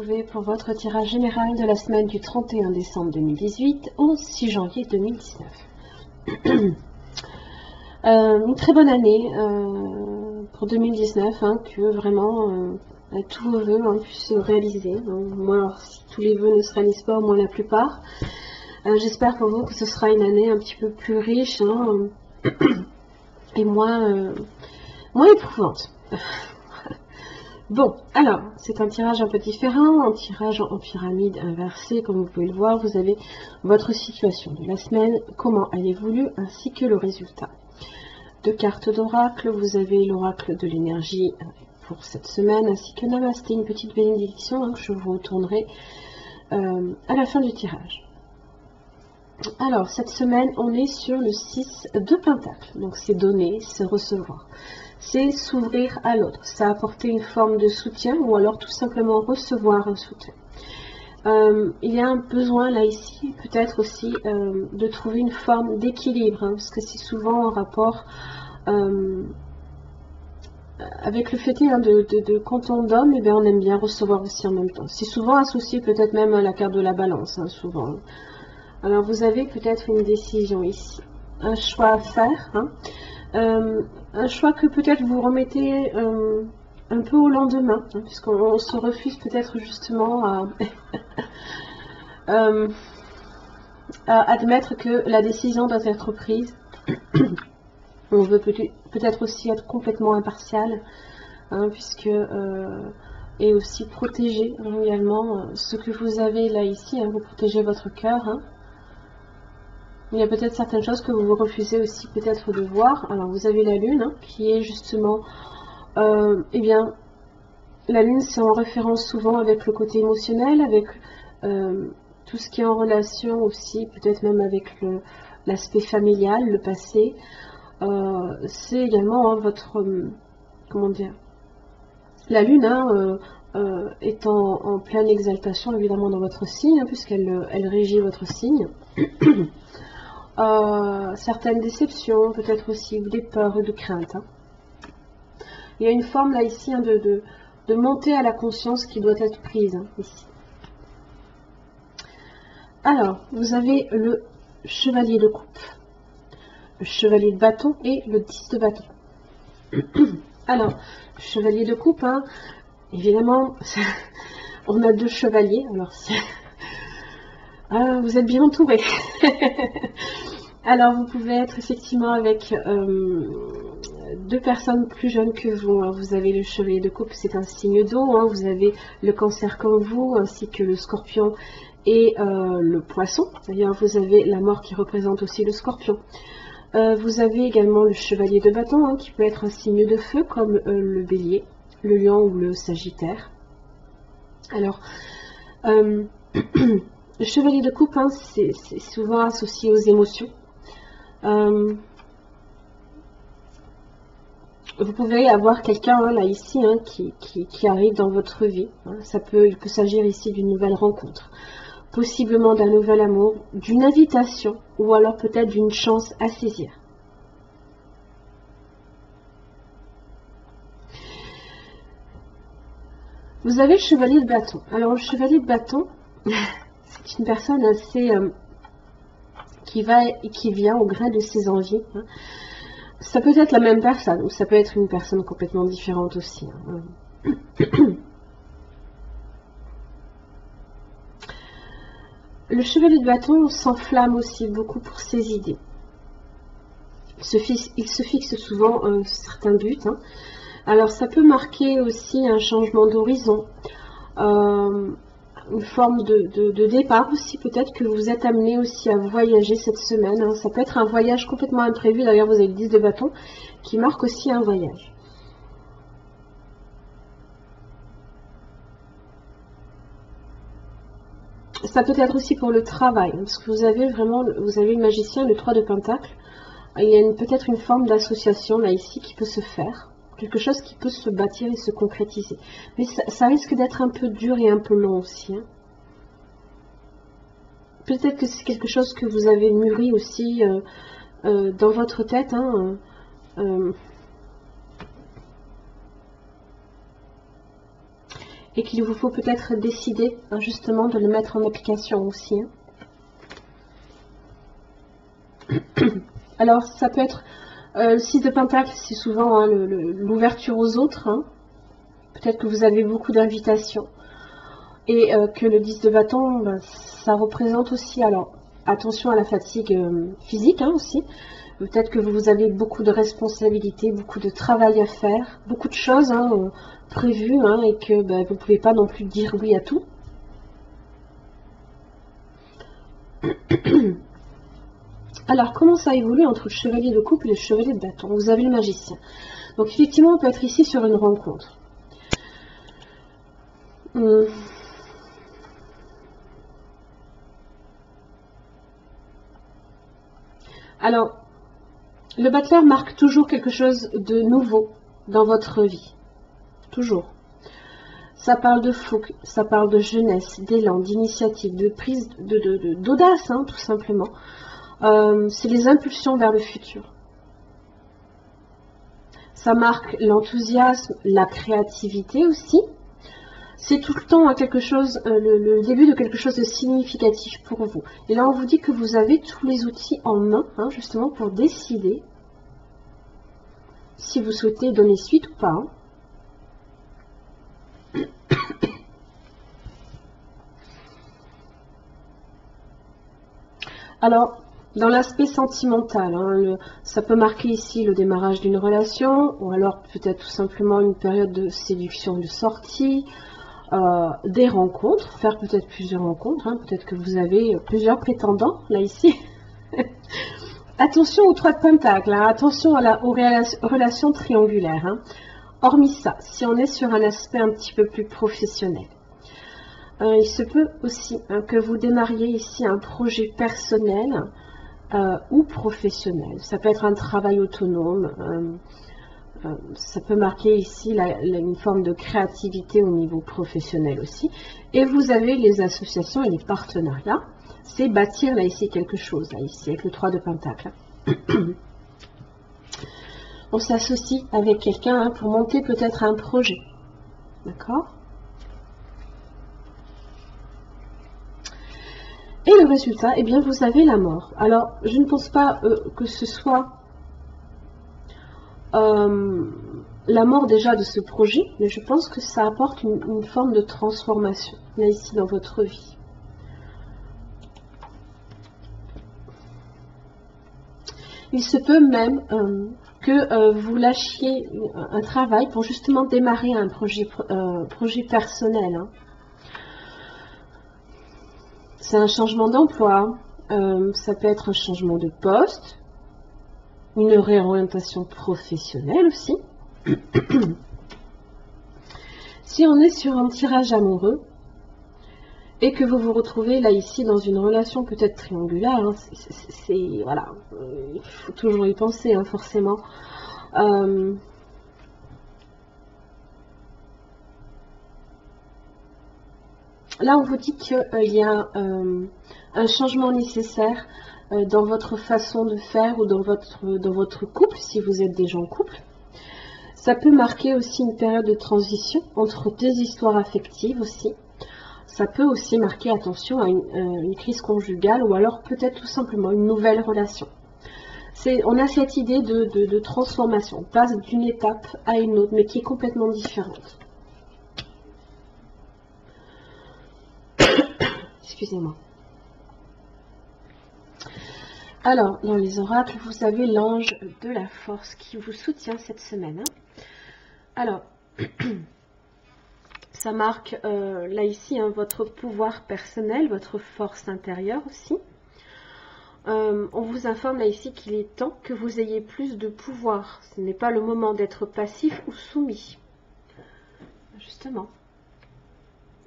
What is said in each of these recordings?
retrouver pour votre tirage général de la semaine du 31 décembre 2018 au 6 janvier 2019. Une très bonne année pour 2019, que vraiment tous vos vœux puissent se réaliser. Moi, alors, si tous les vœux ne se réalisent pas, au moins la plupart. J'espère pour vous que ce sera une année un petit peu plus riche et moins éprouvante. Bon, alors, c'est un tirage un peu différent, un tirage en pyramide inversée, comme vous pouvez le voir. Vous avez votre situation de la semaine, comment elle évolue, ainsi que le résultat. Deux cartes d'oracle, vous avez l'oracle de l'énergie pour cette semaine, ainsi que Namasté, une petite bénédiction que je vous retournerai à la fin du tirage. Alors, cette semaine, on est sur le 6 de Pentacle, donc c'est donner, c'est recevoir. C'est s'ouvrir à l'autre, c'est apporter une forme de soutien ou alors tout simplement recevoir un soutien. Il y a un besoin là ici, peut-être aussi, de trouver une forme d'équilibre, parce que c'est souvent en rapport avec le fait de quand on donne, on aime bien recevoir aussi en même temps. C'est souvent associé peut-être même à la carte de la balance, souvent. Alors vous avez peut-être une décision ici, un choix à faire, un choix que peut-être vous remettez un peu au lendemain, puisqu'on se refuse peut-être justement à admettre que la décision doit être prise. On veut peut-être aussi être complètement impartial, et aussi protéger également ce que vous avez là ici, vous protégez votre cœur. Il y a peut-être certaines choses que vous refusez aussi peut-être de voir. Alors vous avez la lune qui est justement, la lune c'est en référence souvent avec le côté émotionnel, avec tout ce qui est en relation aussi, peut-être même avec l'aspect familial, le passé. C'est également votre, comment dire, la lune est en pleine exaltation évidemment dans votre signe, puisqu'elle régit votre signe. Certaines déceptions, peut-être aussi des peurs et de craintes. Il y a une forme là ici de montée à la conscience qui doit être prise ici. Alors, vous avez le chevalier de coupe, le chevalier de bâton et le 10 de bâton. Alors, le chevalier de coupe, évidemment, on a deux chevaliers, alors vous êtes bien entouré. Alors, vous pouvez être effectivement avec deux personnes plus jeunes que vous. Vous avez le chevalier de coupe, c'est un signe d'eau. Vous avez le cancer comme vous, ainsi que le scorpion et le poisson. D'ailleurs, vous avez la mort qui représente aussi le scorpion. Vous avez également le chevalier de bâton, qui peut être un signe de feu, comme le bélier, le lion ou le sagittaire. Alors, le chevalier de coupe, c'est souvent associé aux émotions. Vous pouvez avoir quelqu'un là ici qui arrive dans votre vie. Il peut s'agir ici d'une nouvelle rencontre, possiblement d'un nouvel amour, d'une invitation ou alors peut-être d'une chance à saisir. Vous avez le chevalier de bâton. Alors le chevalier de bâton, c'est une personne assez qui vient au gré de ses envies. Ça peut être la même personne, ou ça peut être une personne complètement différente aussi. Le chevalier de bâton s'enflamme aussi beaucoup pour ses idées. Il se fixe souvent certains buts. Alors ça peut marquer aussi un changement d'horizon, une forme de départ aussi, peut-être que vous êtes amené aussi à voyager cette semaine. Ça peut être un voyage complètement imprévu. D'ailleurs, vous avez le 10 de bâton qui marque aussi un voyage. Ça peut être aussi pour le travail, parce que vous avez le magicien, le 3 de pentacle. Il y a peut-être une forme d'association là ici qui peut se faire. Quelque chose qui peut se bâtir et se concrétiser. Mais ça risque d'être un peu dur et un peu long aussi. Peut-être que c'est quelque chose que vous avez mûri aussi dans votre tête. et qu'il vous faut peut-être décider hein, justement de le mettre en application aussi. Hein. Alors ça peut être le 6 de Pentacle, c'est souvent hein, l'ouverture aux autres. Hein. Peut-être que vous avez beaucoup d'invitations. Et que le 10 de bâton, ben, ça représente aussi, alors attention à la fatigue physique hein, aussi. Peut-être que vous avez beaucoup de responsabilités, beaucoup de travail à faire, beaucoup de choses hein, prévues hein, et que ben, vous ne pouvez pas non plus dire oui à tout. Alors, comment ça évolue entre le chevalier de coupe et le chevalier de bâton? Vous avez le magicien. Donc, effectivement, on peut être ici sur une rencontre. Alors, le battleur marque toujours quelque chose de nouveau dans votre vie. Toujours. Ça parle de fougue, ça parle de jeunesse, d'élan, d'initiative, de prise d'audace, hein, tout simplement. C'est les impulsions vers le futur. Ça marque l'enthousiasme, la créativité aussi. C'est tout le temps quelque chose, le début de quelque chose de significatif pour vous. Et là, on vous dit que vous avez tous les outils en main, hein, justement, pour décider si vous souhaitez donner suite ou pas. Hein. Alors, dans l'aspect sentimental, hein, ça peut marquer ici le démarrage d'une relation, ou alors peut-être tout simplement une période de séduction, de sortie, des rencontres, faire peut-être plusieurs rencontres, hein, peut-être que vous avez plusieurs prétendants, là ici. Attention aux 3 de Pentacle, hein, attention aux relations triangulaires. Hein. Hormis ça, si on est sur un aspect un petit peu plus professionnel, il se peut aussi hein, que vous démarriez ici un projet personnel ou professionnel. Ça peut être un travail autonome, ça peut marquer ici une forme de créativité au niveau professionnel aussi. Et vous avez les associations et les partenariats. C'est bâtir là ici quelque chose, là ici, avec le 3 de Pentacle. On s'associe avec quelqu'un hein, pour monter peut-être un projet. D'accord? Et le résultat, eh bien, vous avez la mort. Alors, je ne pense pas que ce soit la mort déjà de ce projet, mais je pense que ça apporte une forme de transformation, là ici, dans votre vie. Il se peut même que vous lâchiez un travail pour justement démarrer un projet personnel. Hein. C'est un changement d'emploi, ça peut être un changement de poste, une réorientation professionnelle aussi. Si on est sur un tirage amoureux et que vous vous retrouvez là ici dans une relation peut-être triangulaire, hein, voilà, il faut toujours y penser hein, forcément. Là, on vous dit qu'il y a un changement nécessaire dans votre façon de faire ou dans votre couple, si vous êtes déjà en couple. Ça peut marquer aussi une période de transition entre 2 histoires affectives aussi. Ça peut aussi marquer, attention, à une crise conjugale ou alors peut-être tout simplement une nouvelle relation. On a cette idée de transformation. On passe d'une étape à une autre, mais qui est complètement différente. Excusez-moi. Alors, dans les oracles, vous avez l'ange de la force qui vous soutient cette semaine. Hein. Alors, ça marque là ici hein, votre pouvoir personnel, votre force intérieure aussi. On vous informe là ici qu'il est temps que vous ayez plus de pouvoir. Ce n'est pas le moment d'être passif ou soumis. Justement.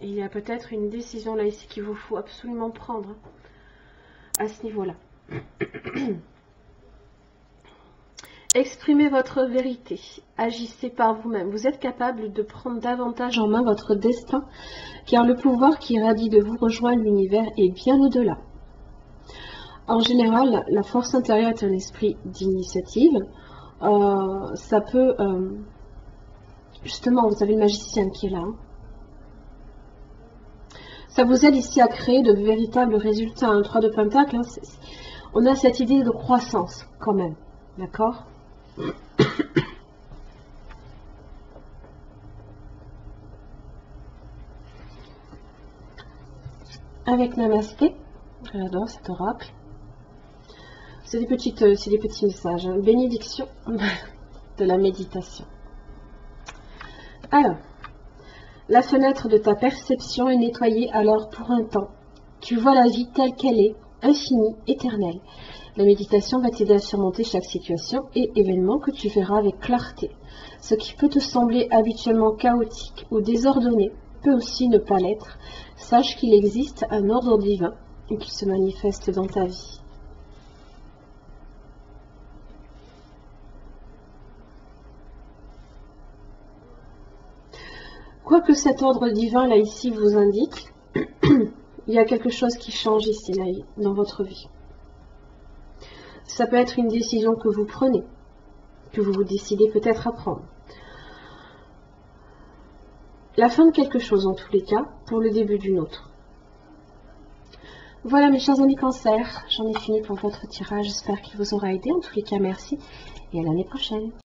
Et il y a peut-être une décision là ici qu'il vous faut absolument prendre à ce niveau-là. Exprimez votre vérité, agissez par vous-même. Vous êtes capable de prendre davantage en main votre destin, car le pouvoir qui irradie de vous rejoindre l'univers est bien au-delà. En général, la force intérieure est un esprit d'initiative. Ça peut... justement, vous avez le magicien qui est là. Hein. Ça vous aide ici à créer de véritables résultats. Un 3 de Pentacle, hein, on a cette idée de croissance quand même. D'accord? Avec Namasté, j'adore cet oracle. C'est des petits messages, hein. Bénédiction de la méditation. Alors, la fenêtre de ta perception est nettoyée alors pour un temps. Tu vois la vie telle qu'elle est, infinie, éternelle. La méditation va t'aider à surmonter chaque situation et événement que tu verras avec clarté. Ce qui peut te sembler habituellement chaotique ou désordonné peut aussi ne pas l'être. Sache qu'il existe un ordre divin et qu'il se manifeste dans ta vie. Quoi que cet ordre divin là ici vous indique, il y a quelque chose qui change ici là, dans votre vie. Ça peut être une décision que vous prenez, que vous vous décidez peut-être à prendre. La fin de quelque chose en tous les cas, pour le début d'une autre. Voilà mes chers amis Cancer, j'en ai fini pour votre tirage, j'espère qu'il vous aura aidé. En tous les cas, merci et à l'année prochaine.